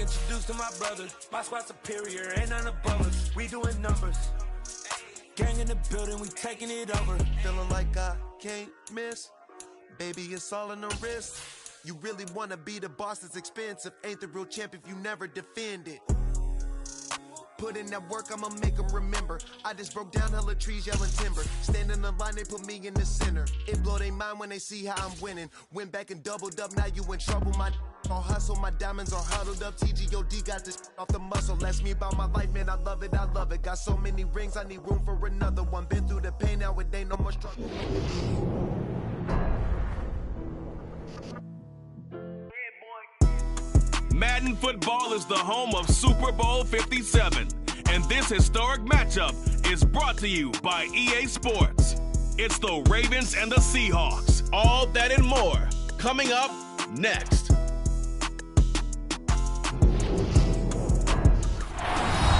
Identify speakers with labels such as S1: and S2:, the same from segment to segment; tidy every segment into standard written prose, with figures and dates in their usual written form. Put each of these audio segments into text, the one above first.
S1: introduced to my brothers. My squad superior, ain't none above us. We doing numbers. Gang in the building, we taking it over.
S2: Feeling like I can't miss. Baby, it's all in the wrist. You really wanna be the boss, it's expensive. Ain't the real champ if you never defend it. Put in that work, I'ma make them remember. I just broke down hella trees, yelling timber. Stand in the line, they put me in the center. It blow their mind when they see how I'm winning. Went back and doubled up, now you in trouble. My all hustle, my diamonds are huddled up. TGOD got this off the muscle. That's me about my life, man, I love it, I love it. Got so many rings, I need room for another one. Been through the pain, now it ain't no more struggle.
S3: Madden football is the home of Super Bowl 57, and this historic matchup is brought to you by EA Sports. It's the Ravens and the Seahawks. All that and more coming up next.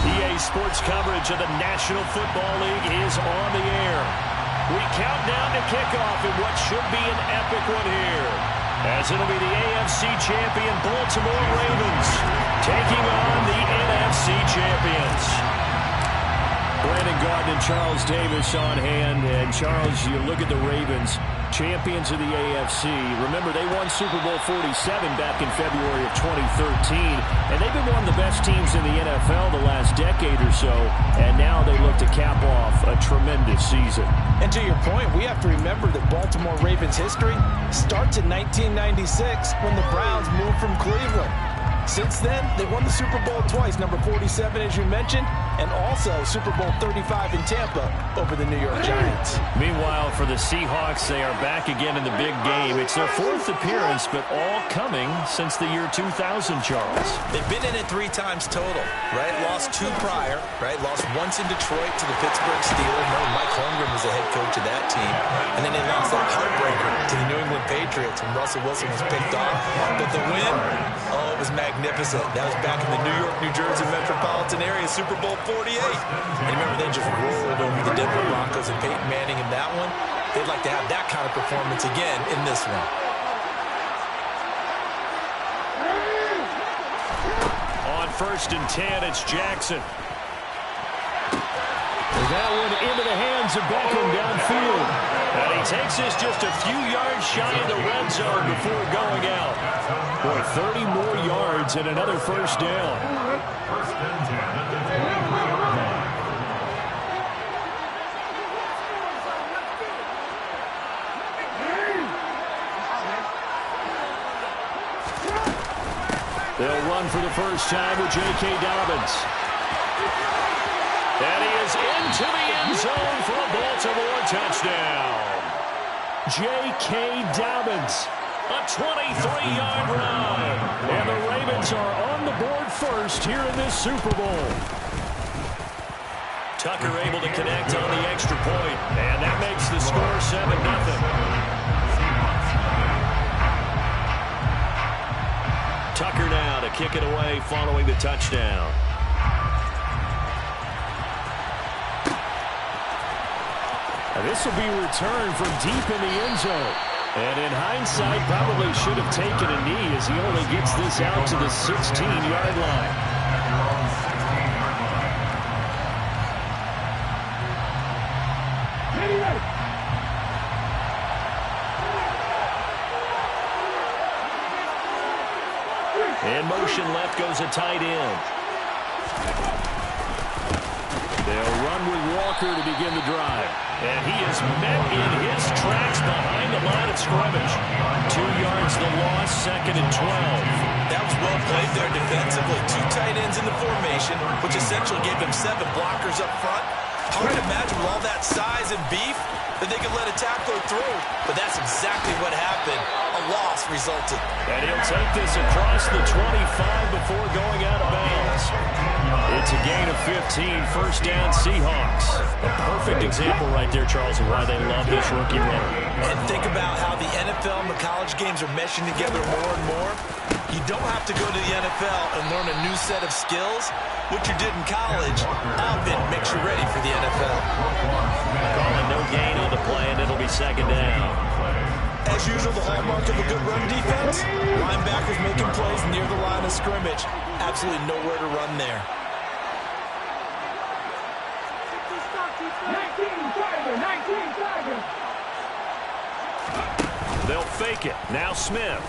S4: EA Sports coverage of the National Football League is on the air. We count down to kickoff in what should be an epic one here, as it'll be the AFC champion Baltimore Ravens taking on the NFC champions. Brandon Garden and Charles Davis on hand. And Charles, you look at the Ravens, champions of the AFC. Remember, they won Super Bowl 47 back in February of 2013. And they've been one of the best teams in the NFL the last decade or so. And now they look to cap off a tremendous season.
S5: And to your point, we have to remember that Baltimore Ravens history starts in 1996 when the Browns moved from Cleveland. Since then, they won the Super Bowl twice, number 47, as you mentioned, and also Super Bowl 35 in Tampa over the New York Giants.
S4: Meanwhile, for the Seahawks, they are back again in the big game. It's their fourth appearance, but all coming since the year 2000, Charles.
S5: They've been in it 3 times total, right? Lost 2 prior, right? Lost once in Detroit to the Pittsburgh Steelers. Remember, Mike Holmgren was the head coach of that team. And then they lost that heartbreaker to the New England Patriots when Russell Wilson was picked off. But the win, oh, it was magnificent. That was back in the New York, New Jersey metropolitan area, Super Bowl 48. And remember, they just rolled over the Denver Broncos and Peyton Manning in that one. They'd like to have that kind of performance again in this one.
S4: On 1st and 10, it's Jackson. That one into the hands of Beckham downfield. And he takes this just a few yards shy of the red zone before going out. Boy, 30 more yards and another first down. They'll run for the first time with J.K. Dobbins. And he is into the end zone for a Baltimore touchdown. J.K. Dobbins, a 23-yard run. And the Ravens are on the board first here in this Super Bowl. Tucker able to connect on the extra point, and that makes the score 7-0. Tucker now to kick it away following the touchdown. And this will be returned from deep in the end zone. And in hindsight, probably should have taken a knee as he only gets this out to the 16-yard line. In motion left goes a tight end. They'll run with Walker to begin the drive. And he is met in his tracks behind the line of scrimmage. 2 yards the loss, 2nd and 12.
S5: That was well played there defensively. 2 tight ends in the formation, which essentially gave them 7 blockers up front. Hard to imagine with all that size and beef that they could let a tackler through. But that's exactly what happened. A loss resulted.
S4: And he'll take this across the 25 before going out of bounds. It's a gain of 15, first down Seahawks. A perfect example right there, Charles, of why they love this rookie runner.
S5: And think about how the NFL and the college games are meshing together more and more. You don't have to go to the NFL and learn a new set of skills. What you did in college often makes you ready for the NFL.
S4: Calling no gain on the play, and it'll be 2nd down.
S5: As usual, the hallmark of a good run defense, linebackers making plays near the line of scrimmage. Absolutely nowhere to run there.
S4: They'll fake it. Now Smith.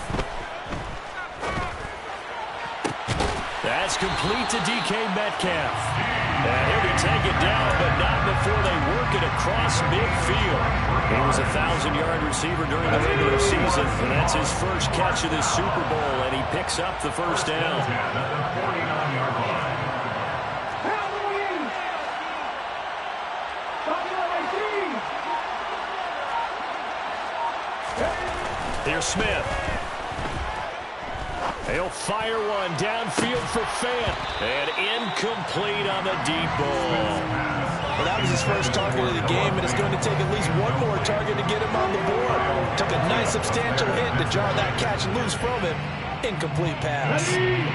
S4: That's complete to DK Metcalf. And he'll be taken down, but not before they work it across midfield. He was a 1,000-yard receiver during the regular season, and that's his first catch of this Super Bowl, and he picks up the first down. Here's Smith. He'll fire one downfield for Fant. And incomplete on the deep ball.
S5: Well, that was his first target of the game, and it's going to take at least one more target to get him on the board. Took a nice substantial hit to jar that catch loose from him. Incomplete pass.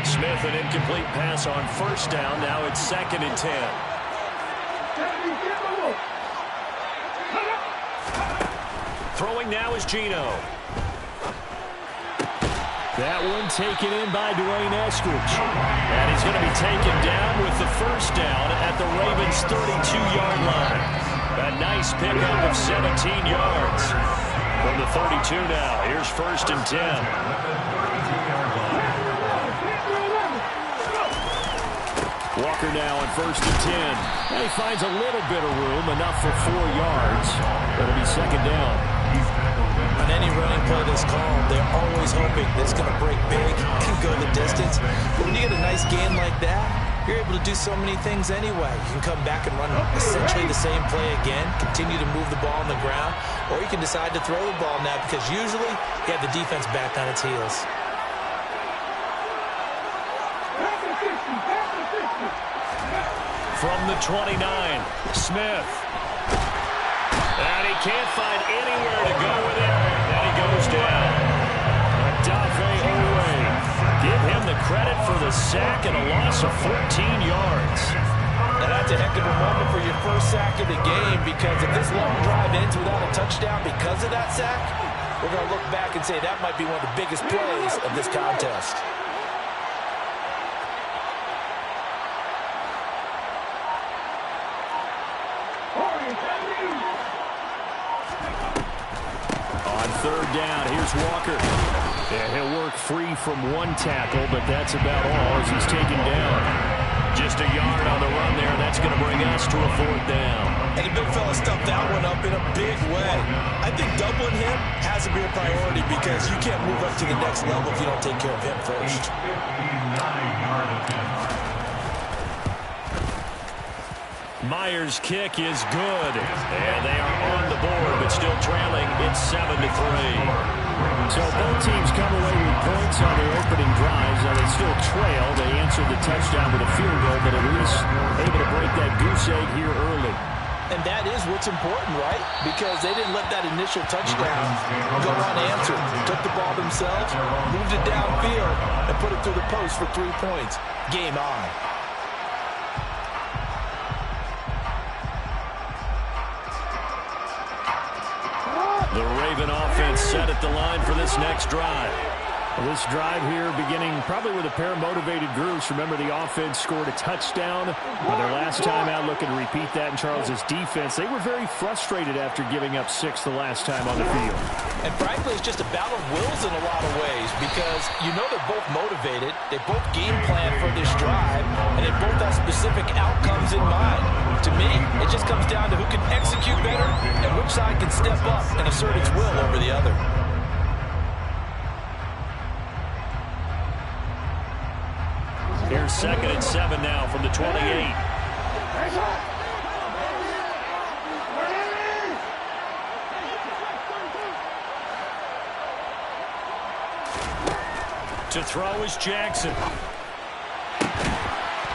S4: Smith, an incomplete pass on first down. Now it's 2nd and 10. Throwing now is Geno. That one taken in by Dwayne Eskridge. And he's going to be taken down with the first down at the Ravens' 32-yard line. A nice pickup of 17 yards. From the 32 now, here's 1st and 10. Walker now on 1st and 10. And he finds a little bit of room, enough for 4 yards. It'll be 2nd down.
S5: On any running play that's called, they're always hoping that it's going to break big, can go the distance. But when you get a nice gain like that, you're able to do so many things anyway. You can come back and run essentially the same play again, continue to move the ball on the ground, or you can decide to throw the ball now because usually you have the defense back on its heels.
S4: From the 29, Smith. And he can't find anywhere to go with it. And he goes down. Adafe Owe. Give him the credit for the sack and a loss of 14 yards.
S5: Now that's a heck of a moment for your first sack of the game, because if this long drive ends without a touchdown because of that sack, we're going to look back and say that might be one of the biggest plays of this contest.
S4: On 3rd down, here's Walker. Yeah, he'll work free from one tackle, but that's about all as he's taken down. Just a yard on the run there. That's going to bring us to a 4th down.
S5: And the big fella stuffed that one up in a big way. I think doubling him has to be a priority because you can't move up to the next level if you don't take care of him first.
S4: Myers' kick is good. And they are on the board, but still trailing. It's 7-3. So both teams come away with points on their opening drives. Now they still trail. They answered the touchdown with a field goal, but at least able to break that goose egg here early.
S5: And that is what's important, right? Because they didn't let that initial touchdown go unanswered. Took the ball themselves, moved it downfield, and put it through the post for 3 points. Game on.
S4: The Raven offense set at the line for this next drive. Well, this drive here beginning probably with a pair of motivated groups. Remember, the offense scored a touchdown on their last time out. Looking to repeat that in Charles's defense. They were very frustrated after giving up 6 the last time on the field.
S5: And frankly, it's just a battle of wills in a lot of ways because you know they're both motivated. They both game plan for this drive, and they both have specific outcomes in mind. To me, it just comes down to who can execute better and which side can step up and assert its will over the other.
S4: Here's 2nd and 7 now from the 28. To throw is Jackson.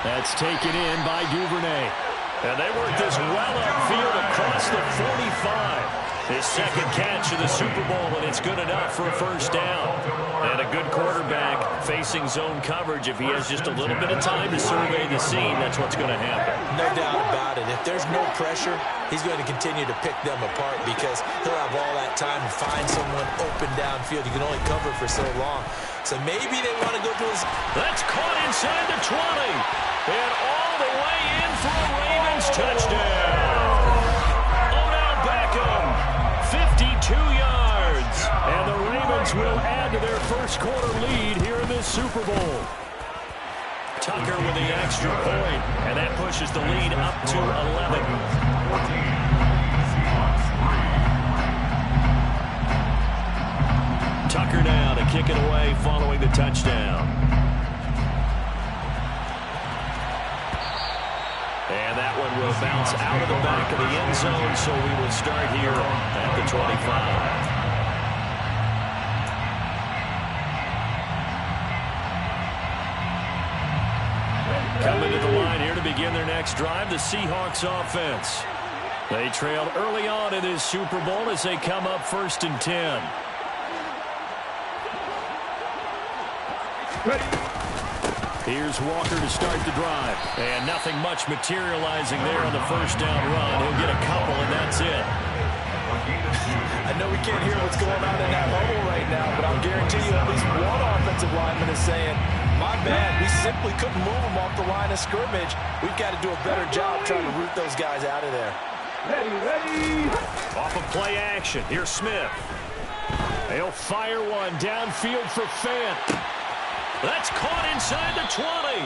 S4: That's taken in by Duvernay. And they work this well upfield across the 45. His second catch of the Super Bowl, and it's good enough for a first down. And a good quarterback facing zone coverage. If he has just a little bit of time to survey the scene, that's what's going to happen.
S5: No doubt about it. If there's no pressure, he's going to continue to pick them apart because he'll have all that time to find someone open downfield. You can only cover for so long. So maybe they want to go to his...
S4: That's caught inside the 20. And all the way in for a Ravens touchdown. Odell Beckham, 52 yards. And the Ravens will add to their first quarter lead here in this Super Bowl. Tucker with the extra point, and that pushes the lead up to 11. Tucker now to kick it away following the touchdown. And that one will bounce out of the back of the end zone, so we will start here at the 25. Coming to the line here to begin their next drive, the Seahawks offense. They trailed early on in this Super Bowl as they come up 1st and 10. Here's Walker to start the drive. And nothing much materializing there on the first down run. He'll get a couple, and that's it.
S5: I know we can't hear what's going on in that bubble right now, but I'll guarantee you at least one offensive lineman is saying, my bad, we simply couldn't move them off the line of scrimmage. We've got to do a better job trying to root those guys out of there.
S4: Ready. Off of play action, here's Smith. They'll fire one downfield for Fant. That's caught inside the 20.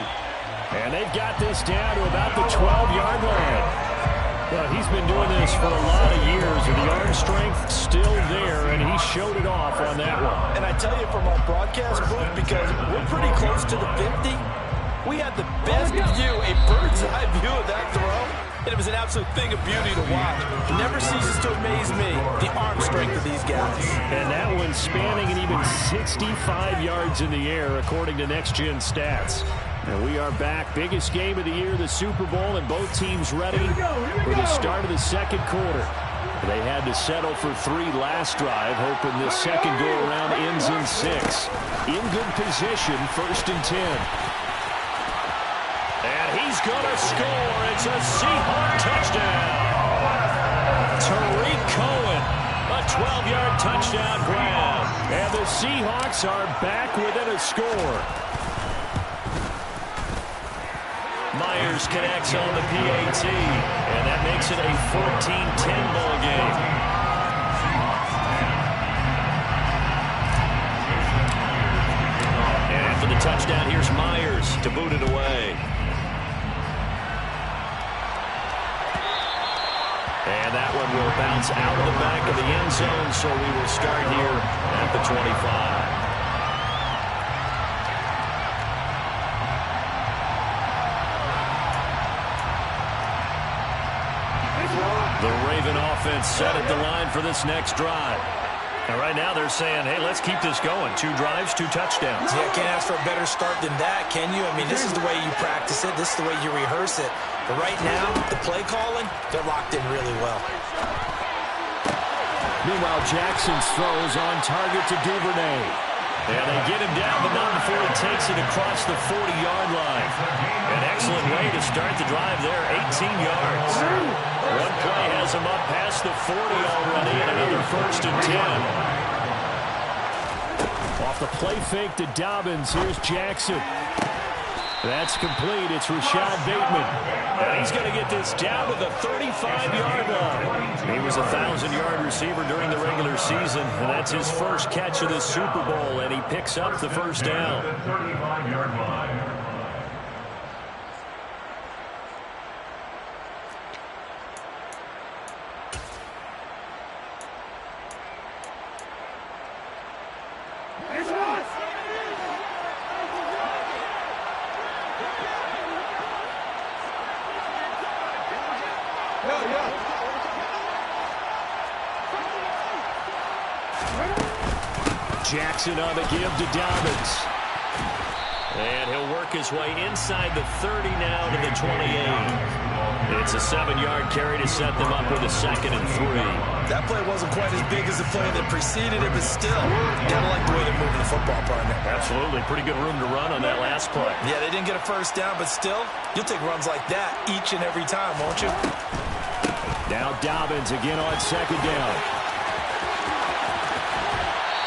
S4: And they've got this down to about the 12-yard line. Well, he's been doing this for a lot of years, and the arm strength still there, and he showed it off on that one.
S5: And I tell you from our broadcast booth, because we're pretty close to the 50, we had the best view, a bird's-eye view of that throw, and it was an absolute thing of beauty to watch. It never ceases to amaze me, the arm strength of these guys.
S4: And that one spanning an even 65 yards in the air, according to Next Gen Stats. And we are back. Biggest game of the year, the Super Bowl, and both teams ready for the start of the second quarter. They had to settle for 3 last drive, hoping this second go-around ends in 6. In good position, 1st and 10. And he's going to score. It's a Seahawk touchdown. Tariq Cohen, a 12-yard touchdown grab. And the Seahawks are back within a score. Myers connects on the PAT, and that makes it a 14-10 ball game. And after the touchdown, here's Myers to boot it away. And that one will bounce out of the back of the end zone, so we will start here at the 25. The Raven offense set at the line for this next drive. And right now they're saying, hey, let's keep this going. 2 drives, 2 touchdowns.
S5: Yeah, can't ask for a better start than that, can you? I mean, this is the way you practice it. This is the way you rehearse it. But right now, the play calling, they're locked in really well.
S4: Meanwhile, Jackson's throws on target to Duvernay. And they get him down, but not before he takes it across the 40-yard line. An excellent way to start the drive there, 18 yards. One play has him up past the 40 already, and another 1st and 10. Off the play fake to Dobbins, here's Jackson. That's complete. It's Rashad Bateman. And he's going to get this down to the 35-yard line. He was a 1,000-yard receiver during the regular season, and that's his first catch of this Super Bowl, and he picks up the first down.
S1: 35-yard line.
S4: Jackson on the give to Dobbins. And he'll work his way inside the 30 now to the 28. It's a 7-yard carry to set them up with a 2nd and 3.
S5: That play wasn't quite as big as the play that preceded it, but still, gotta like the way they're moving the football, partner.
S4: Absolutely. Pretty good room to run on that last play.
S5: Yeah, they didn't get a first down, but still, you'll take runs like that each and every time, won't you?
S4: Now Dobbins again on second down.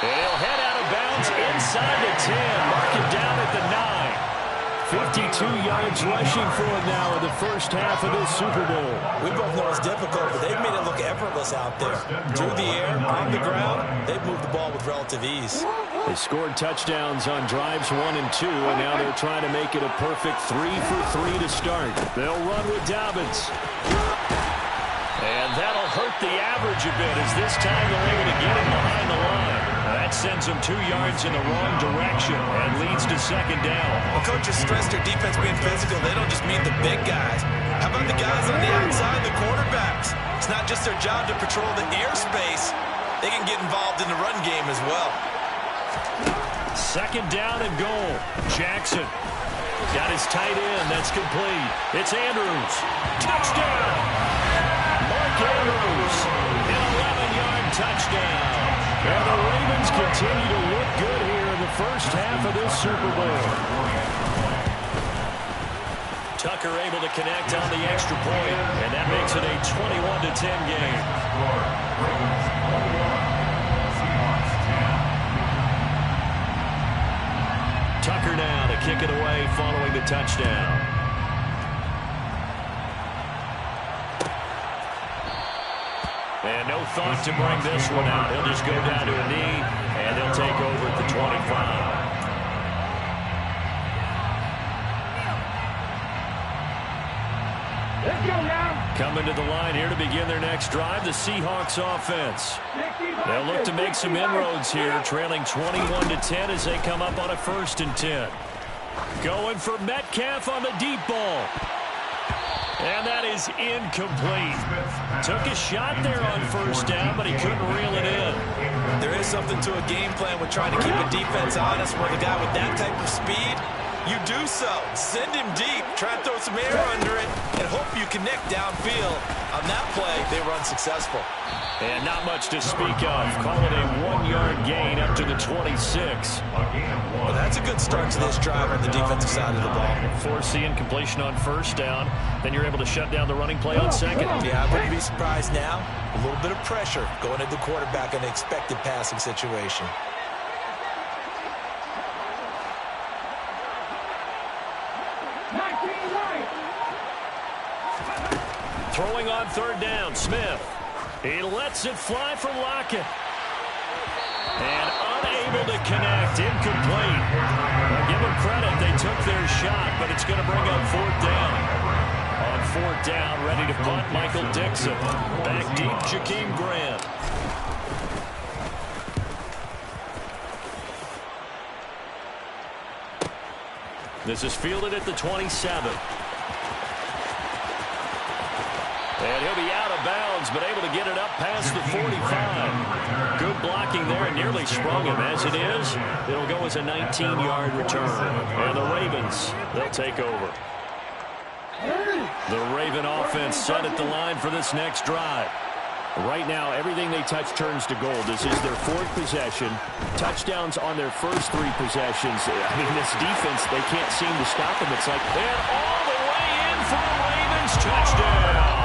S4: And he'll head out of bounds inside the 10. Mark him down at the 9. 52 yards rushing for him now in the first half of this Super Bowl.
S5: We both know it's difficult, but they've made it look effortless out there. Through the air, on the ground, they've moved the ball with relative ease.
S4: They scored touchdowns on drives 1 and 2, and now they're trying to make it a perfect 3 for 3 to start. They'll run with Dobbins. And that'll hurt the average a bit, as this time they're able to get him behind the line. That sends them 2 yards in the wrong direction and leads to second down.
S5: Well, coaches stress their defense being physical. They don't just mean the big guys. How about the guys on the outside, the quarterbacks? It's not just their job to patrol the airspace. They can get involved in the run game as well.
S4: Second down and goal. Jackson got his tight end. That's complete. It's Andrews. Touchdown! Mark Andrews, an 11-yard touchdown. And the Ravens continue to look good here in the first half of this Super Bowl. Tucker able to connect on the extra point, and that makes it a 21-10 game. Tucker now to kick it away following the touchdown. And no thought to bring this one out. He'll just go down to a knee, and they'll take over at the 25. Let's go now. Coming to the line here to begin their next drive, the Seahawks offense. They'll look to make some inroads here, trailing 21-10 as they come up on a 1st and 10. Going for Metcalf on the deep ball. And that is incomplete. Took a shot there on first down, but he couldn't reel it in.
S5: There is something to a game plan with trying to keep a defense honest. With a guy with that type of speed, you do so. Send him deep, try to throw some air under it, and hope you connect downfield. On that play, they were unsuccessful.
S4: And not much to speak of. Call it a 1-yard gain up to the 26.
S5: Well, that's a good start to this drive on the defensive side of the ball.
S4: Force the incompletion on first down. Then you're able to shut down the running play on second.
S5: Yeah, I wouldn't be surprised now. A little bit of pressure going at the quarterback in an expected passing situation.
S4: Throwing on third down, Smith. He lets it fly for Lockett. And unable to connect, incomplete. Well, give them credit, they took their shot, but it's going to bring up fourth down. On fourth down, ready to punt, Michael Dixon. Back deep, Jakeem Grant. This is fielded at the 27. And he'll be out of bounds, but able to get it up past the 45. Good blocking there, and nearly sprung him. As it is, it'll go as a 19-yard return. And the Ravens, they'll take over. The Raven offense set at the line for this next drive. Right now, everything they touch turns to gold. This is their 4th possession. Touchdowns on their first 3 possessions. I mean, this defense, they can't seem to stop them. It's like, and all the way in for the Ravens. Touchdown.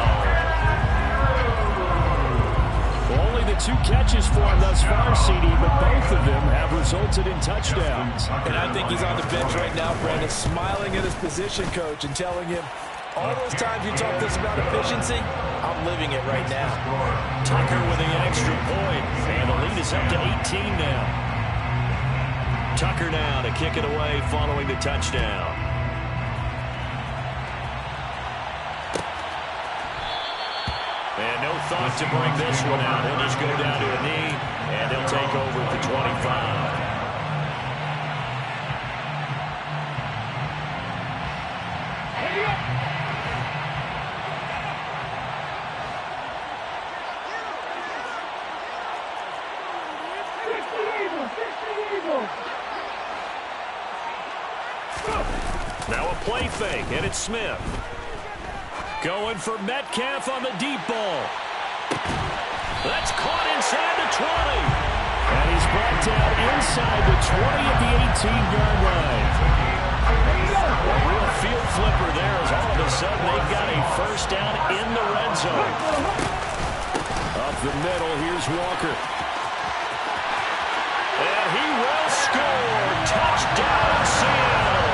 S4: Only the 2 catches for him thus far, CD, but both of them have resulted in touchdowns.
S5: And I think he's on the bench right now, Brandon, smiling at his position coach and telling him, all those times you talked to us about efficiency, I'm living it right now.
S4: Tucker with an extra point, and the lead is up to 18 now. Tucker now to kick it away following the touchdown. And no thought to bring this one out. He'll just go down to a knee, and they'll take over at the 25. Now a play fake, and it's Smith. Going for Metcalf on the deep ball. That's caught inside the 20. And he's brought down inside the 20 at the 18-yard line. A real field flipper there as all of a sudden they've got a first down in the red zone. Up the middle, here's Walker. And he will score. Touchdown, Seattle.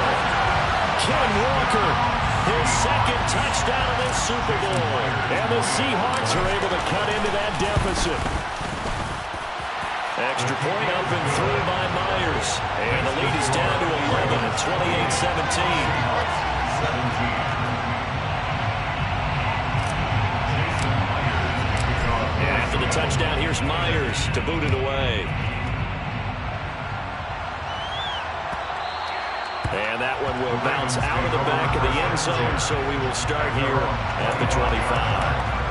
S4: Ken Walker, his second touchdown of this Super Bowl. And the Seahawks are able to cut into that deficit. Extra point up and through by Myers. And the lead is down to 11 at 28-17. And after the touchdown, here's Myers to boot it away. And that one will bounce out of the back of the end zone, so we will start here at the 25.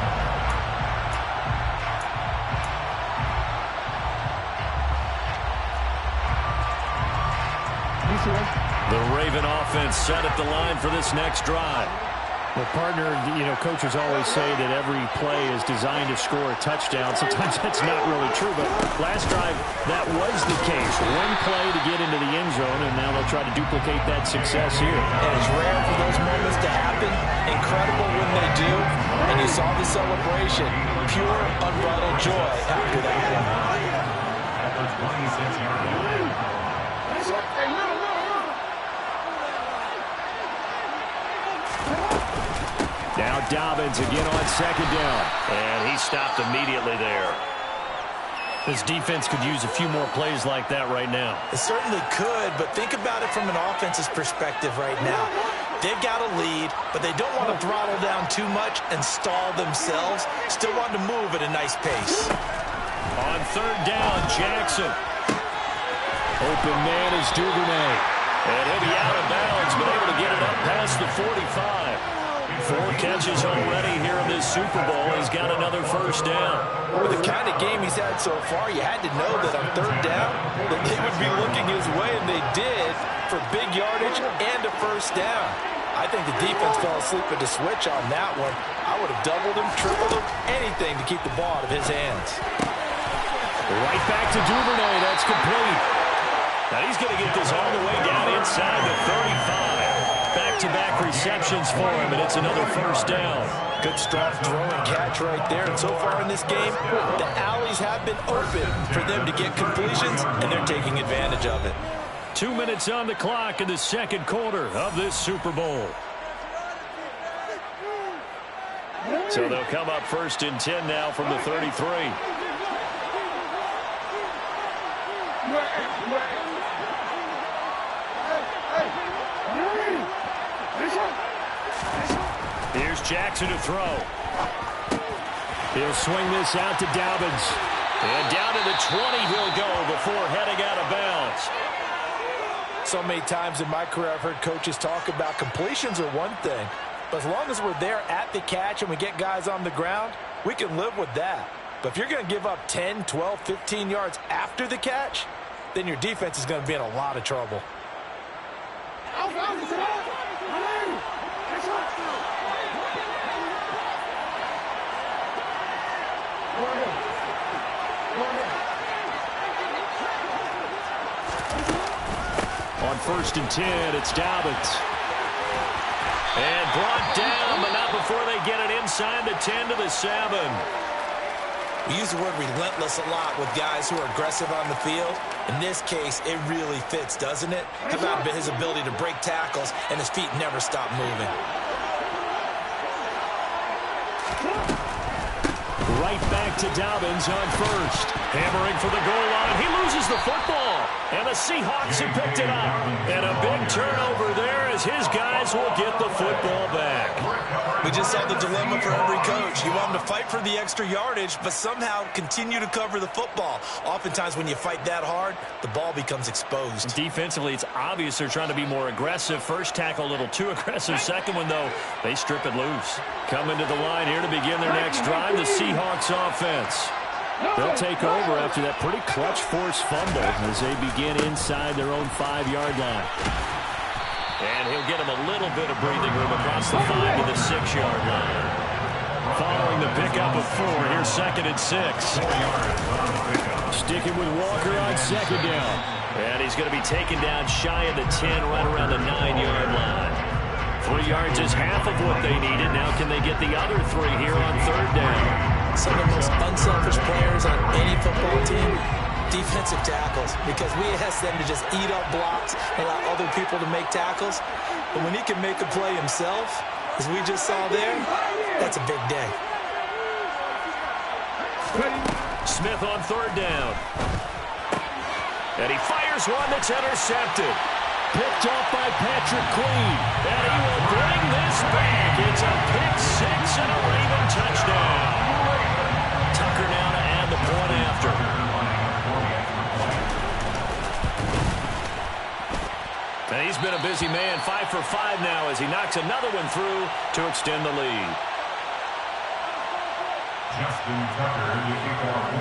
S4: The Raven offense set at the line for this next drive.
S6: Well, partner, coaches always say that every play is designed to score a touchdown. Sometimes that's not really true, but last drive, that was the case. One play to get into the end zone, and now they'll try to duplicate that success here.
S5: And it's rare for those moments to happen. Incredible when they do. And you saw the celebration. Pure, unbridled joy after that one.
S4: Now Dobbins again on second down. And he stopped immediately there. This defense could use a few more plays like that right now.
S5: It certainly could, but think about it from an offense's perspective right now. They've got a lead, but they don't want to throttle down too much and stall themselves. Still want to move at a nice pace.
S4: On third down, Jackson. Open man is Duvernay. And he'll be out of bounds, but able to get it up past the 45. 4 catches already here in this Super Bowl. He's got another first down.
S5: With the kind of game he's had so far, you had to know that on third down that they would be looking his way, and they did, for big yardage and a first down. I think the defense fell asleep at the switch on that one. I would have doubled him, tripled him, anything to keep the ball out of his hands.
S4: Right back to Duvernay. That's complete. Now he's going to get this all the way down inside the 35. Back-to-back receptions for him, and it's another first down.
S5: Good strong throw and catch right there. And so far in this game, the alleys have been open for them to get completions, and they're taking advantage of it.
S4: 2 minutes on the clock in the second quarter of this Super Bowl. So they'll come up first and 10 now from the 33. Here's Jackson to throw. He'll swing this out to Dobbins. And down to the 20 he'll go before heading out of bounds.
S5: So many times in my career I've heard coaches talk about completions are one thing. But as long as we're there at the catch and we get guys on the ground, we can live with that. But if you're going to give up 10, 12, 15 yards after the catch, then your defense is going to be in a lot of trouble.
S4: On first and 10, it's Dobbins. And brought down, but not before they get it inside the 10 to the 7.
S5: We use the word relentless a lot with guys who are aggressive on the field. In this case, it really fits, doesn't it? How about his ability to break tackles and his feet never stop moving?
S4: Right back to Dobbins on first. Hammering for the goal line. He loses the football. And the Seahawks have picked it up. And a big turnover there as his guys will get the football back.
S5: We just saw the dilemma for every coach. You want them to fight for the extra yardage, but somehow continue to cover the football. Oftentimes when you fight that hard, the ball becomes exposed.
S4: Defensively, it's obvious they're trying to be more aggressive. First tackle a little too aggressive. Second one, though, they strip it loose. Coming to the line here to begin their next drive, the Seahawks offense. They'll take over after that pretty clutch force fumble as they begin inside their own 5-yard line. And he'll get him a little bit of breathing room across the 5 to the 6-yard line. Following the pickup of 4, here's 2nd and 6. Sticking with Walker on 2nd down. And he's going to be taken down shy of the 10, right around the 9-yard line. 3 yards is half of what they needed. Now can they get the other 3 here on 3rd down?
S5: Some of the most unselfish players on any football team, defensive tackles, because we ask them to just eat up blocks and allow other people to make tackles. But when he can make a play himself, as we just saw there, that's a big day.
S4: Smith on 3rd down. And he fires one that's intercepted. Picked off by Patrick Queen. And he will bring this back. It's a pick 6 and a Raven touchdown. Tucker now to add the point after. And he's been a busy man, 5 for 5 now as he knocks another one through to extend the lead.
S7: Justin Tucker, the kickoff.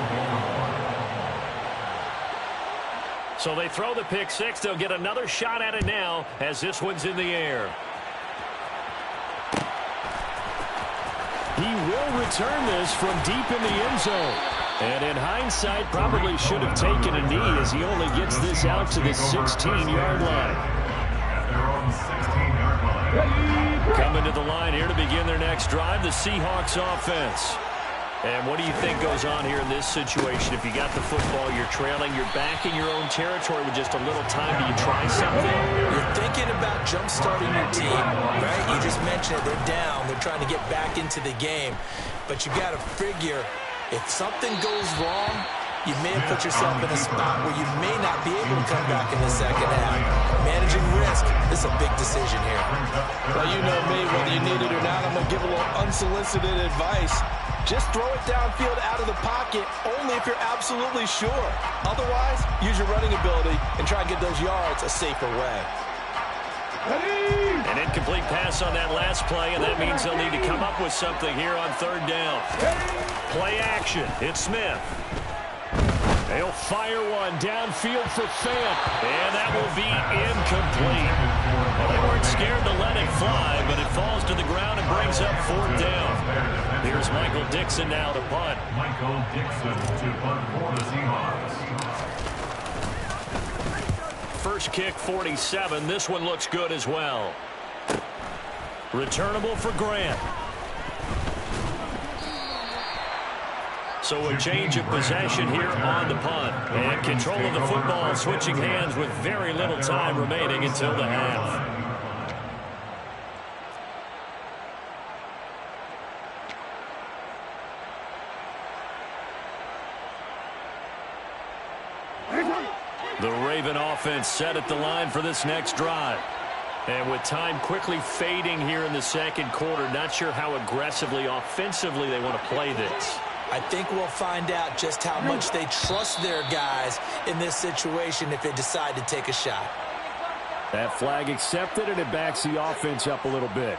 S4: So they throw the pick 6. They'll get another shot at it now as this one's in the air. He will return this from deep in the end zone. And in hindsight, probably should have taken a knee as he only gets this out to the 16-yard line.
S7: At their own 16-yard line.
S4: Coming to the line here to begin their next drive, the Seahawks offense. And what do you think goes on here in this situation? If you got the football, you're trailing, you're back in your own territory with just a little time. Do you try something?
S5: You're thinking about jump-starting your team, right? You just mentioned it. They're down. They're trying to get back into the game. But you got to figure, if something goes wrong, you may have put yourself in a spot where you may not be able to come back in the second half. Managing risk is a big decision here.
S8: Well, you know me, whether you need it or not, I'm going to give a little unsolicited advice. Just throw it downfield out of the pocket only if you're absolutely sure. Otherwise, use your running ability and try and get those yards a safer way.
S4: An incomplete pass on that last play, and that means they'll need to come up with something here on 3rd down. Play action. It's Smith. They'll fire one downfield for Fant, and that will be incomplete. Well, they weren't scared to let it fly, but it falls to the ground and brings up 4th down. Here's Michael Dixon now to punt.
S7: Michael Dixon to punt for the Seahawks.
S4: First kick, 47. This one looks good as well. Returnable for Grant. So a change of possession here on the punt. And control of the football switching hands with very little time remaining until the half. The Raven offense set at the line for this next drive. And with time quickly fading here in the second quarter, not sure how aggressively, offensively they want to play this.
S5: I think we'll find out just how much they trust their guys in this situation if they decide to take a shot.
S6: That flag accepted, and it backs the offense up a little bit.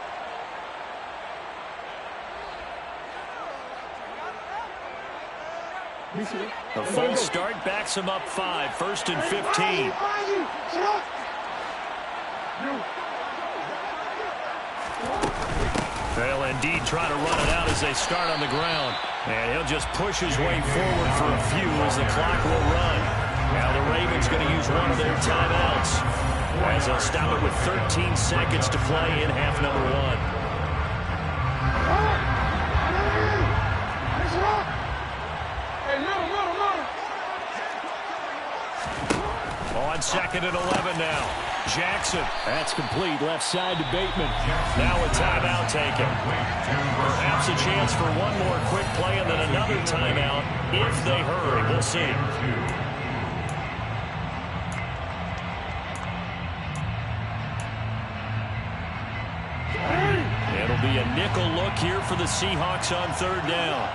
S4: The false start backs him up 5. 1st and 15. They'll indeed try to run it out as they start on the ground. And he'll just push his way forward for a few as the clock will run. Now the Ravens going to use one of their timeouts as they'll stop it with 13 seconds to play in half number 1. On 2nd and 11 now. Jackson. That's complete. Left side to Bateman. Now a timeout taken. Perhaps a chance for one more quick play and then another timeout if they hurry. We'll see. It'll be a nickel look here for the Seahawks on 3rd down.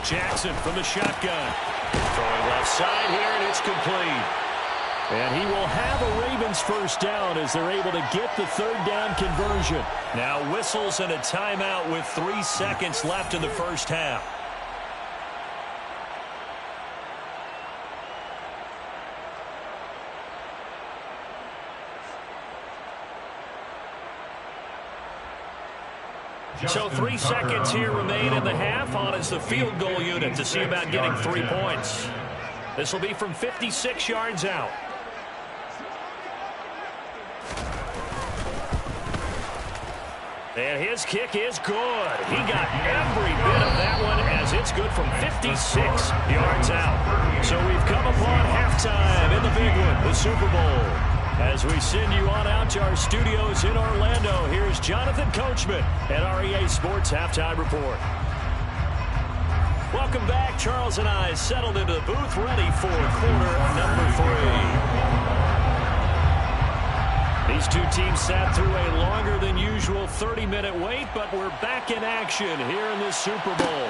S4: Jackson from the shotgun. Throwing left side here, and it's complete. And he will have a Ravens first down as they're able to get the 3rd down conversion. Now whistles and a timeout with 3 seconds left in the first half.
S6: So 3 seconds here remain in the half. On is the field goal unit to see about getting 3 points. This will be from 56 yards out. And his kick is good. He got every bit of that one as it's good from 56 yards out. So we've come upon halftime in the big one, the Super Bowl. As we send you on out to our studios in Orlando, here's Jonathan Coachman at our EA Sports Halftime Report. Welcome back. Charles and I settled into the booth, ready for quarter number 3. These two teams sat through a longer than usual 30-minute wait, but we're back in action here in this Super Bowl.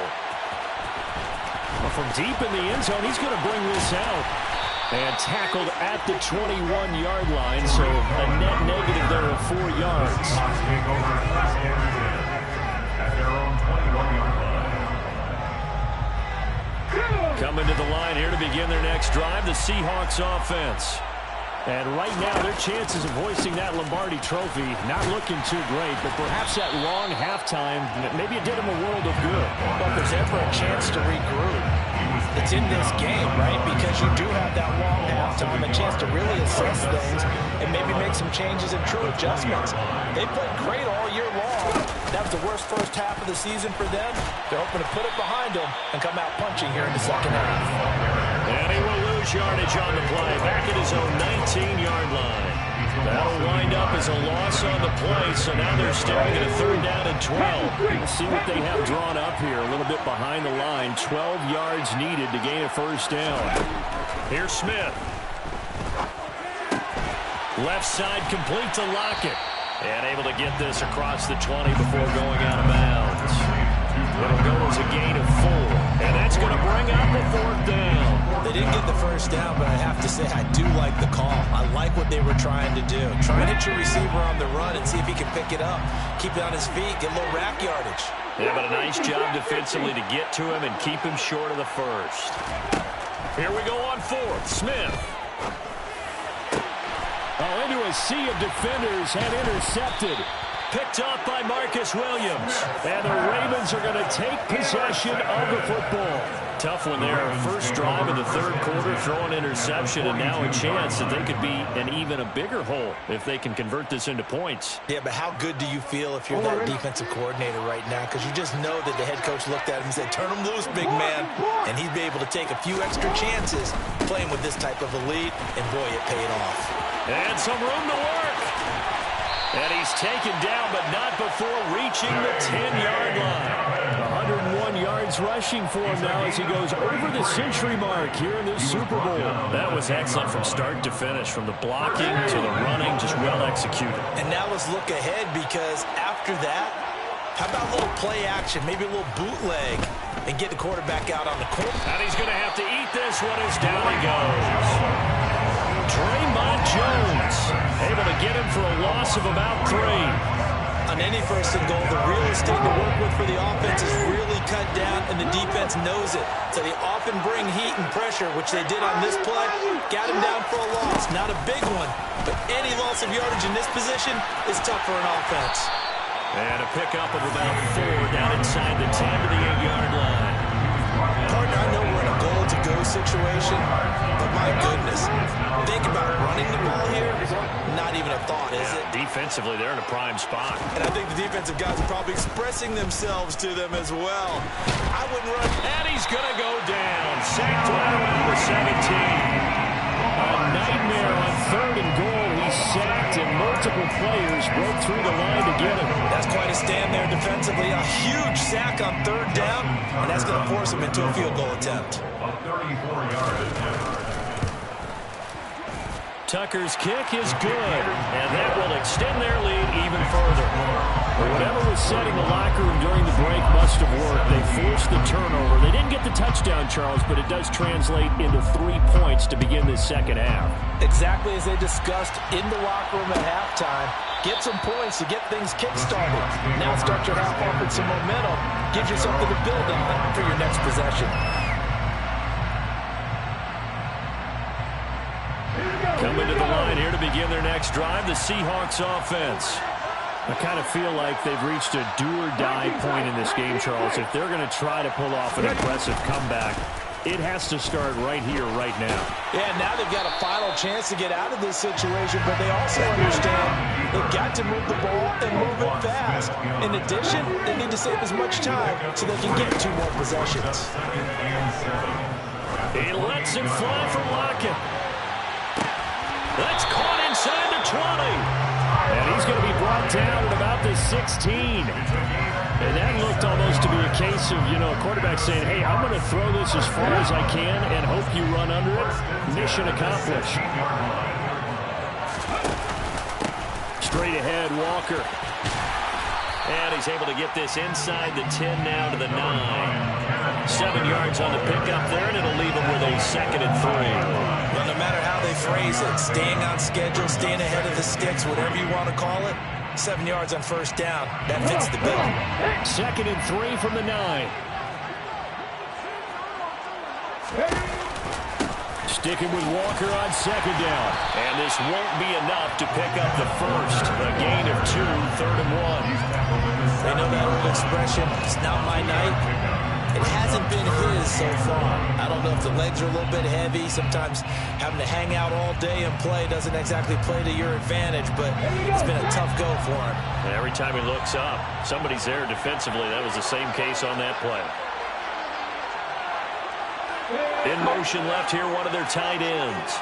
S6: Well, from deep in the end zone, he's going to bring this out. And tackled at the 21-yard line, so a net negative there of 4 yards. Coming to the line here to begin their next drive, the Seahawks offense. And right now, their chances of hoisting that Lombardi trophy not looking too great, but perhaps that long halftime, maybe it did them a world of good.
S8: But if there's ever a chance to regroup, it's in this game, right? Because you do have that long halftime, a chance to really assess things and maybe make some changes and true adjustments. They played great all year long. That was the worst first half of the season for them. They're hoping to put it behind them and come out punching here in the second half.
S6: And he will lose yardage on the play, back at his own 19-yard line. That'll wind up as a loss on the play, so now they're staring at a 3rd down and 12. We'll see what they have drawn up here, a little bit behind the line. 12 yards needed to gain a 1st down. Here's Smith. Left side complete to Lockett. And able to get this across the 20 before going out of bounds. It'll go as a gain of 4. And that's going to bring up a 4th down.
S8: They didn't get the 1st down, but I have to say I do like the call. I like what they were trying to do. Try and hit your receiver on the run and see if he can pick it up. Keep it on his feet, get a little rack yardage.
S6: Yeah, but a nice job defensively to get to him and keep him short of the 1st. Here we go on 4th. Smith. Oh, into a sea of defenders and intercepted. Picked off by Marcus Williams. And the Ravens are going to take possession of the football. Tough one there. 1st drive of the 3rd quarter, throw an interception, and now a chance that they could be an even a bigger hole if they can convert this into points.
S8: Yeah, but how good do you feel if you're that defensive coordinator right now? Because you just know that the head coach looked at him and said, turn him loose, big man. And he'd be able to take a few extra chances playing with this type of a lead, and boy, it paid off.
S6: And some room to work. And he's taken down, but not before reaching the 10-yard line. 101 yards rushing for him now as he goes over the century mark here in this Super Bowl. That was excellent from start to finish, from the blocking to the running, just well executed.
S8: And now let's look ahead, because after that, how about a little play action, maybe a little bootleg, and get the quarterback out on the court.
S6: And he's going to have to eat this one as down he goes. Draymond Jones able to get him for a loss of about 3.
S8: On any 1st and goal, the real estate to work with for the offense is really cut down, and the defense knows it. So they often bring heat and pressure, which they did on this play. Got him down for a loss. Not a big one, but any loss of yardage in this position is tough for an offense.
S6: And a pickup of about 4 down inside the 10 to the 8-yard line.
S8: Partner, I know we're in a goal-to-go situation, but my goodness, think about running the ball here. Not even a thought, is it?
S6: Defensively, they're in a prime spot.
S8: And I think the defensive guys are probably expressing themselves to them as well. I wouldn't run.
S6: And he's going to go down. Sacked right around the 17. A nightmare on 3rd and goal. He's sacked, and multiple players broke through the line to get him.
S8: That's quite a stand there defensively. A huge sack on 3rd down, and that's going to force him into a field goal attempt.
S7: A 34-yard attempt.
S6: Tucker's kick is good, and that will extend their lead even further. But whatever was said in the locker room during the break must have worked. They forced the turnover. They didn't get the touchdown, Charles, but it does translate into 3 points to begin this second half.
S8: Exactly as they discussed in the locker room at halftime. Get some points to get things kick-started. Now start your half off with some momentum. Gives you something to build on for your next possession.
S6: Coming to the line here to begin their next drive, the Seahawks offense. I kind of feel like they've reached a do-or-die point in this game, Charles. If they're going to try to pull off an impressive comeback, it has to start right here, right now.
S8: Yeah, now they've got a final chance to get out of this situation, but they also understand they've got to move the ball and move it fast. In addition, they need to save as much time so they can get 2 more possessions.
S6: He lets it fly from Lockett. That's caught inside the 20. And he's going to be brought down at about the 16. And that looked almost to be a case of, a quarterback saying, hey, I'm going to throw this as far as I can and hope you run under it. Mission accomplished. Straight ahead, Walker. And he's able to get this inside the 10 now to the 9. 7 yards on the pickup there, and it'll leave him with a 2nd and 3.
S5: Well, no matter how they phrase it, staying on schedule, staying ahead of the sticks, whatever you want to call it, 7 yards on first down, that fits the bill.
S6: 2nd and 3 from the 9. Sticking with Walker on 2nd down. And this won't be enough to pick up the first. A gain of 2, 3rd and 1.
S5: They know that old expression, it's not my night. It hasn't been his so far. I don't know if the legs are a little bit heavy. Sometimes having to hang out all day and play doesn't exactly play to your advantage, but it's been a tough go for him.
S6: And every time he looks up, somebody's there defensively. That was the same case on that play. In motion left here, one of their tight ends.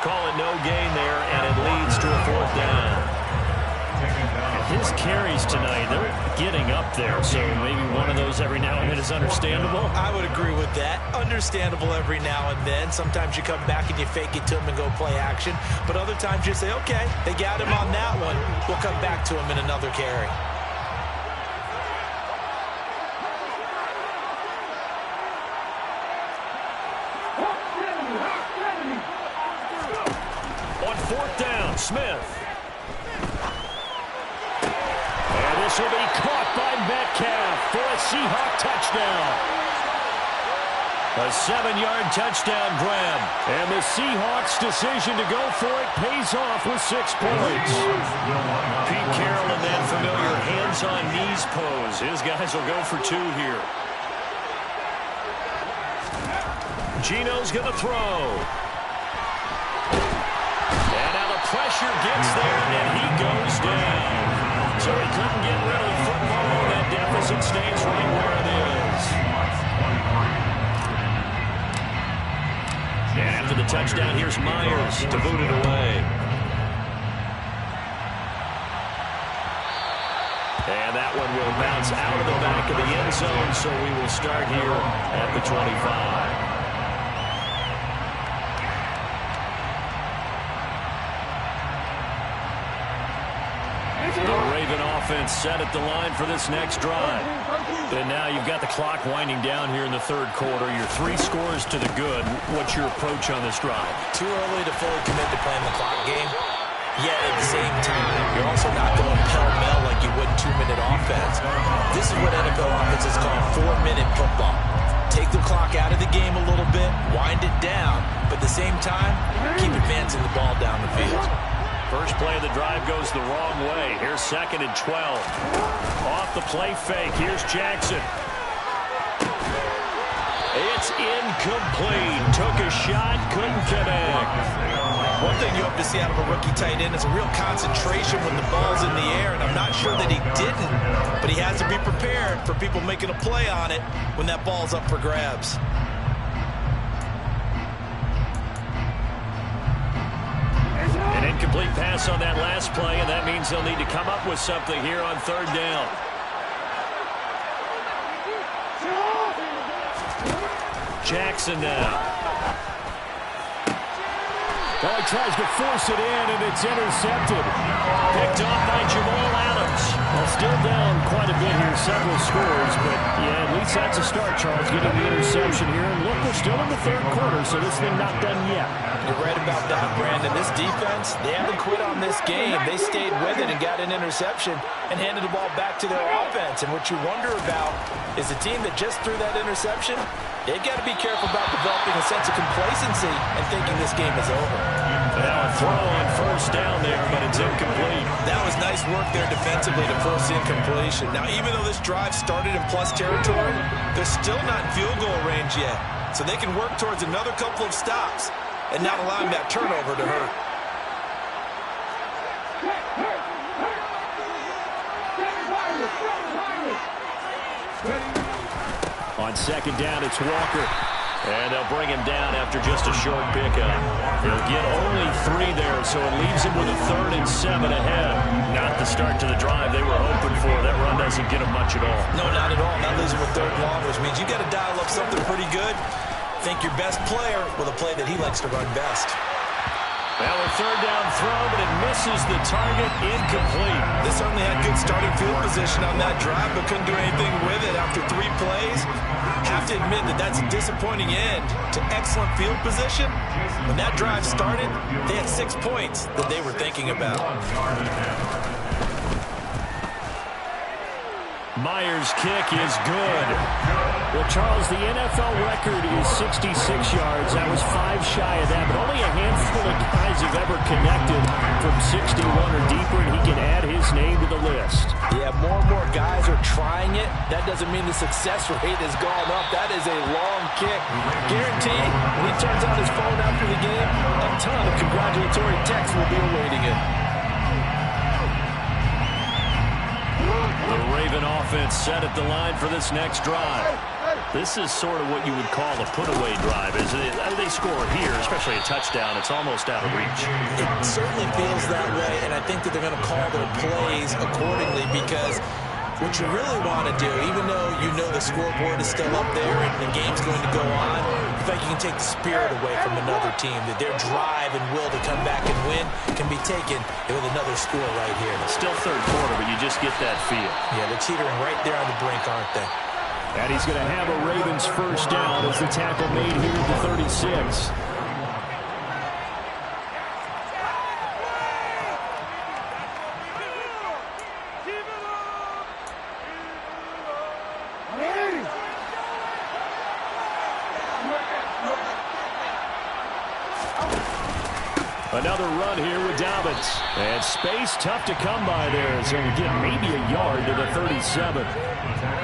S6: Call it no gain there, and it leads to a 4th down. His carries tonight, they're getting up there, so maybe one of those every now and then is understandable.
S5: I would agree with that. Understandable every now and then. Sometimes you come back and you fake it to him and go play action, but other times you say, okay, they got him on that one. We'll come back to him in another carry.
S6: On 4th down, Smith. This will be caught by Metcalf for a Seahawk touchdown. A 7-yard touchdown grab. And the Seahawks' decision to go for it pays off with 6 points. Pete Carroll in that familiar hands-on knees pose. His guys will go for 2 here. Geno's going to throw. And now the pressure gets there, and he goes down. So he couldn't get rid of the football. That deficit stays right where it is. And after the touchdown, here's Myers to boot it away. And that one will bounce out of the back of the end zone, so we will start here at the 25. The Raven offense set at the line for this next drive. And now you've got the clock winding down here in the 3rd quarter. Your 3 scores to the good. What's your approach on this drive?
S5: Too early to fully commit to playing the clock game. Yet at the same time, you're also not going pell-mell like you would in 2-minute offense. This is what NFL offenses call 4-minute football. Take the clock out of the game a little bit, wind it down, but at the same time, keep advancing the ball down the field.
S6: First play of the drive goes the wrong way. Here's 2nd and 12. Off the play fake. Here's Jackson. It's incomplete. Took a shot, couldn't connect.
S5: One thing you hope to see out of a rookie tight end is a real concentration when the ball's in the air, and I'm not sure that he didn't, but he has to be prepared for people making a play on it when that ball's up for grabs.
S6: An incomplete pass on that last play, and that means they'll need to come up with something here on 3rd down. Jackson now. Well, he tries to force it in, and it's intercepted. Picked off by Jamal Adams. Well, still down quite a bit here, several scores, but yeah, at least that's a start, Charles, getting the interception here. And look, we're still in the 3rd quarter, so this thing not done yet.
S5: You're right about that, Brandon. This defense, they haven't quit on this game. They stayed with it and got an interception and handed the ball back to their offense. And what you wonder about is the team that just threw that interception,
S8: They've got to be careful about developing a sense of complacency and thinking this game is over.
S4: Now a throw on first down there, but it's incomplete.
S8: That was nice work there defensively to force the incompletion. Now, even though this drive started in plus territory, they're still not in field goal range yet. So they can work towards another couple of stops and not allowing that turnover to hurt.
S4: On second down, it's Walker. And they'll bring him down after just a short pickup. He'll get only 3 there, so it leaves him with a 3rd and 7 ahead. Not the start to the drive they were hoping for. That run doesn't get him much at all.
S8: No, not at all. Not losing with 3rd and long, which means you got to dial up something pretty good. Think your best player with a play that he likes to run best.
S4: Now a 3rd down throw, but it misses the target. Incomplete.
S8: They certainly had good starting field position on that drive, but couldn't do anything with it after 3 plays. Have to admit that that's a disappointing end to excellent field position. When that drive started, they had 6 points that they were thinking about.
S4: Myers' kick is good. Well, Charles, the NFL record is 66 yards. That was 5 shy of that, but only a handful of guys have ever connected from 61 or deeper, and he can add his name to the list.
S8: Yeah, more and more guys are trying it. That doesn't mean the success rate has gone up. That is a long kick. Guaranteed, when he turns on his phone after the game, a ton of congratulatory texts will be awaiting him.
S4: The Raven offense set at the line for this next drive. This is sort of what you would call a put-away drive. As they score here, especially a touchdown, it's almost out of reach.
S8: It certainly feels that way, and I think that they're going to call their plays accordingly because what you really want to do, even though you know the scoreboard is still up there and the game's going to go on, in fact, you can take the spirit away from another team, that their drive and will to come back and win can be taken with another score right here.
S4: Still 3rd quarter, but you just get that feel.
S8: Yeah, they're teetering right there on the brink, aren't they?
S4: And he's going to have a Ravens first down as the tackle made here at the 36. Another run here with Dobbins. And space tough to come by there. So we get maybe a yard to the 37.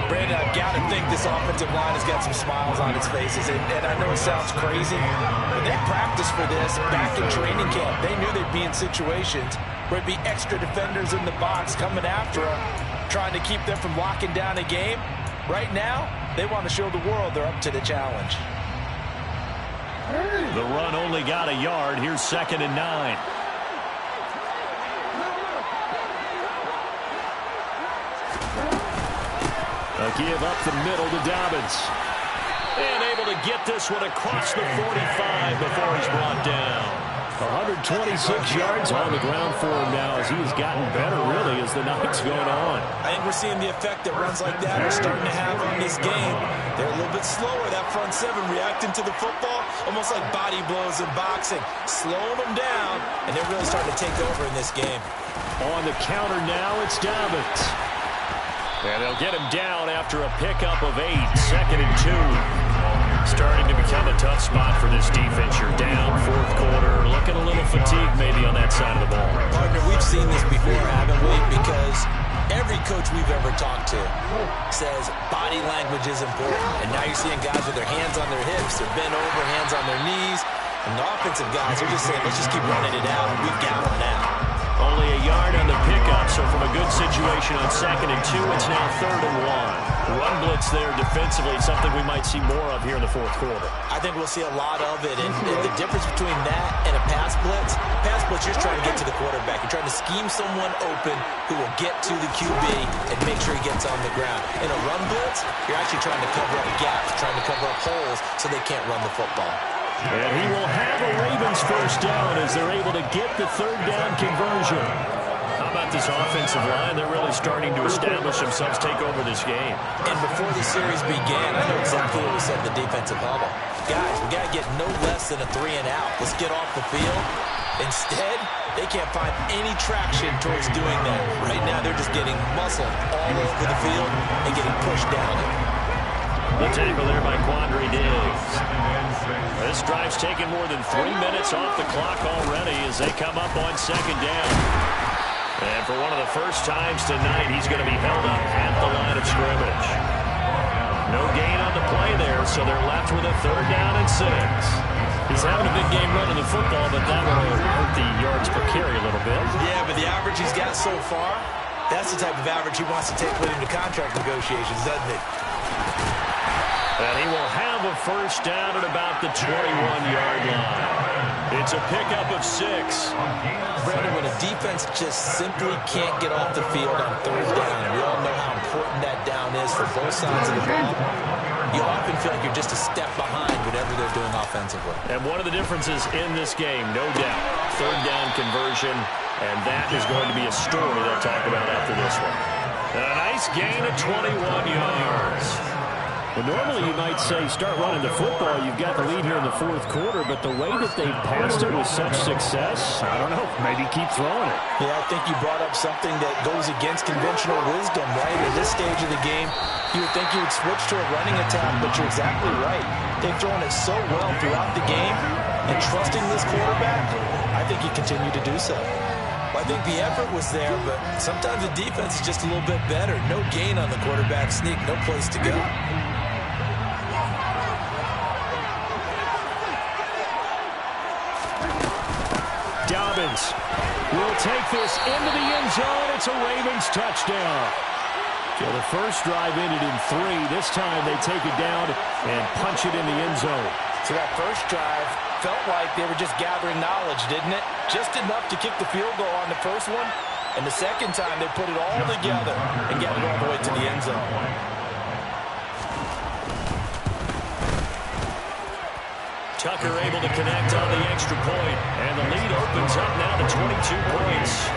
S8: Brandon, I've got to think this offensive line has got some smiles on its faces. And I know it sounds crazy, but they practiced for this back in training camp. They knew they'd be in situations where it'd be extra defenders in the box coming after them, trying to keep them from locking down a game. Right now, they want to show the world they're up to the challenge.
S4: The run only got a yard. Here's 2nd and 9. A give up the middle to Dobbins. And able to get this one across the 45 before he's brought down. 126 yards on the ground for him now as he's gotten better, really, as the night's going on.
S8: I think we're seeing the effect that runs like that are starting to have on this game. They're a little bit slower, that front 7, reacting to the football, almost like body blows in boxing, slowing them down, and they're really starting to take over in this game.
S4: On the counter now, it's Dobbins. And they'll get him down after a pickup of 8, 2nd and 2. Starting to become a tough spot for this defense. You're down 4th quarter, looking a little fatigued maybe on that side of the ball.
S8: Partner, we've seen this before, haven't we? Because every coach we've ever talked to says body language is important. And now you're seeing guys with their hands on their hips, they're bent over, hands on their knees. And the offensive guys are just saying, let's just keep running it out, and we've got them now.
S4: Only a yard on the pickup, so from a good situation on 2nd and 2, it's now 3rd and 1. Run blitz there defensively, something we might see more of here in the 4th quarter.
S8: I think we'll see a lot of it, and the difference between that and a pass blitz, you're just trying to get to the quarterback. You're trying to scheme someone open who will get to the QB and make sure he gets on the ground. In a run blitz, you're actually trying to cover up gaps, trying to cover up holes so they can't run the football.
S4: And he will have a Ravens first down as they're able to get the 3rd down conversion. How about this offensive line? They're really starting to establish themselves, take over this game.
S8: And before the series began, I know exactly what we said in the defensive huddle. Guys, we got to get no less than a 3 and out. Let's get off the field. Instead, they can't find any traction towards doing that. Right now, they're just getting muscled all over the field and getting pushed down it.
S4: The tackle there by Quandre Diggs. This drive's taken more than 3 minutes off the clock already as they come up on second down. And for one of the first times tonight, he's going to be held up at the line of scrimmage. No gain on the play there, so they're left with a 3rd down and 6. He's having a big game running the football, but that will hurt the yards per carry a little bit.
S5: Yeah, but the average he's got so far, that's the type of average he wants to take with him to contract negotiations, doesn't it?
S4: And he will have a first down at about the 21-yard line. It's a pickup of 6.
S5: Brandon, when a defense just simply can't get off the field on 3rd down, and we all know how important that down is for both sides of the ball, you often feel like you're just a step behind whatever they're doing offensively.
S4: And one of the differences in this game, no doubt, 3rd down conversion, and that is going to be a story they'll talk about after this one. And a nice gain of 21 yards. Well, normally you might say start running the football. You've got the lead here in the 4th quarter, but the way that they've passed it with such success, I don't know, maybe keep throwing it.
S5: Yeah, I think you brought up something that goes against conventional wisdom, right? At this stage of the game, you would think you would switch to a running attack, but you're exactly right. They've thrown it so well throughout the game, and trusting this quarterback, I think you continue to do so. I think the effort was there, but sometimes the defense is just a little bit better. No gain on the quarterback sneak, no place to go.
S4: Dobbins will take this into the end zone. It's a Ravens touchdown. So the first drive ended in 3. This time they take it down and punch it in the end zone.
S8: So that first drive felt like they were just gathering knowledge, didn't it? Just enough to kick the field goal on the first one. And the second time they put it all together and got it all the way to the end zone.
S4: Tucker able to connect on the extra point, and the lead opens up now to 22 points.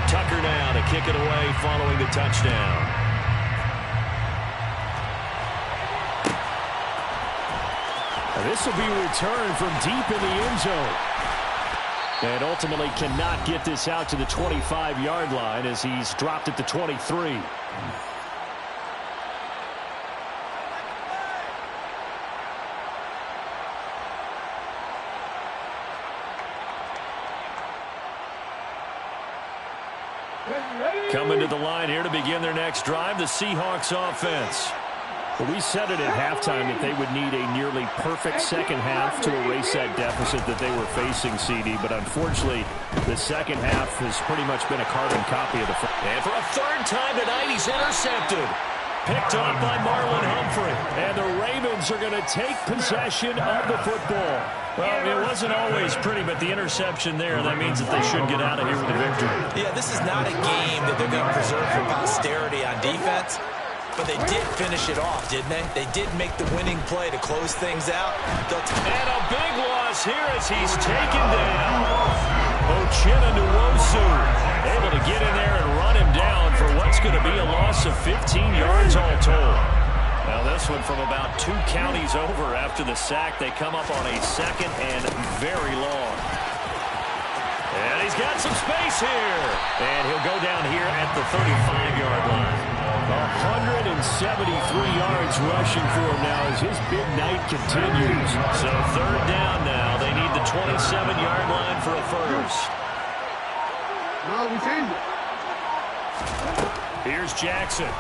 S4: Tucker now to kick it away following the touchdown. And this will be returned from deep in the end zone. And ultimately cannot get this out to the 25-yard line as he's dropped at the 23. Coming to the line here to begin their next drive, the Seahawks offense. Well, we said it at halftime that they would need a nearly perfect second half to erase that deficit that they were facing, CD. But unfortunately, the second half has pretty much been a carbon copy of the first. And for a 3rd time tonight, he's intercepted. Picked off by Marlon Humphrey. And the Ravens are going to take possession of the football. Well, it wasn't always pretty, but the interception there, that means that they should get out of here with a victory.
S5: Yeah, this is not a game that they're going to preserve for posterity on defense. But they did finish it off, didn't they? They did make the winning play to close things out.
S4: And a big loss here as he's taken down. Uchenna Nwosu able to get in there and run him down for what's going to be a loss of 15 yards all told. Now this one from about 2 counties over after the sack. They come up on a 2nd and very long. And he's got some space here. And he'll go down here at the 35-yard line. 173 yards rushing for him now as his big night continues. So 3rd down now. They need the 27-yard line for a first. Here's Jackson.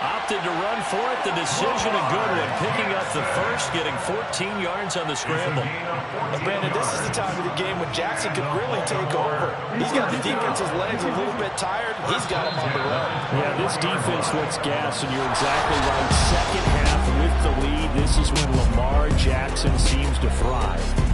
S4: Opted to run for it. The decision a good one. Picking up the first, getting 14 yards on the scramble.
S8: And Brandon, this is the time of the game when Jackson could really take over. He's got the defense's legs a little bit tired. He's got him on the run.
S4: Yeah, this defense looks gas, and you're exactly right. Second half with the lead. This is when Lamar Jackson seems to thrive.